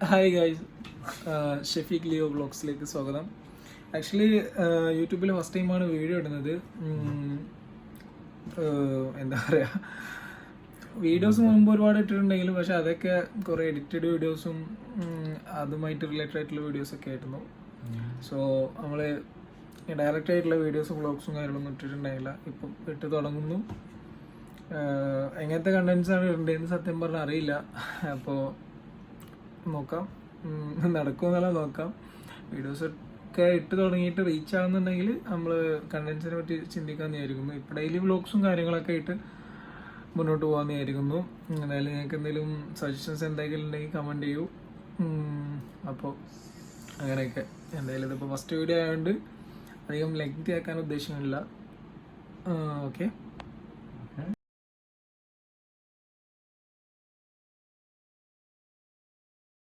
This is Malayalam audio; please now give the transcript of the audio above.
ഹായ് ഗൈസ്, ഷെഫീഖ് ലിയോ വ്ളോഗ്സിലേക്ക് സ്വാഗതം. ആക്ച്വലി യൂട്യൂബിൽ ഫസ്റ്റ് ടൈമാണ് വീഡിയോ ഇടുന്നത്. എന്താ പറയുക, വീഡിയോസ് മുമ്പ് ഒരുപാട് ഇട്ടിട്ടുണ്ടെങ്കിലും പക്ഷെ അതൊക്കെ കുറേ എഡിറ്റഡ് വീഡിയോസും അതുമായിട്ട് റിലേറ്റഡ് ആയിട്ടുള്ള വീഡിയോസൊക്കെ ആയിരുന്നു. സോ നമ്മൾ ഡയറക്റ്റ് ആയിട്ടുള്ള വീഡിയോസും വ്ളോഗ്സും കാര്യങ്ങളൊന്നും ഇട്ടിട്ടുണ്ടായില്ല. ഇപ്പം ഇട്ട് തുടങ്ങുന്നു. എങ്ങനത്തെ കണ്ടൻസാണ് ഇടേണ്ടതെന്ന് സത്യം പറഞ്ഞാൽ അറിയില്ല. അപ്പോൾ നോക്കാം, നടക്കുമെന്നല്ല നോക്കാം. വീഡിയോസൊക്കെ ഇട്ട് തുടങ്ങിയിട്ട് റീച്ച് ആകുന്നുണ്ടെങ്കിൽ നമ്മൾ കണ്ടൻസിനെ പറ്റി ചിന്തിക്കാമെന്ന് വിചാരിക്കുന്നു. ഇപ്പോൾ ഡെയിലി വ്ളോഗ്സും കാര്യങ്ങളൊക്കെ ആയിട്ട് മുന്നോട്ട് പോകാമെന്ന് വിചാരിക്കുന്നു. എന്തായാലും നിങ്ങൾക്ക് എന്തെങ്കിലും സജഷൻസ് എന്തെങ്കിലും ഉണ്ടെങ്കിൽ കമൻറ്റ് ചെയ്യൂ. അപ്പോൾ അങ്ങനെയൊക്കെ. എന്തായാലും ഇതിപ്പോൾ ഫസ്റ്റ് വീഡിയോ ആയതുകൊണ്ട് അധികം ലെങ്തി ആക്കാൻ ഉദ്ദേശമില്ല. ഓക്കെ.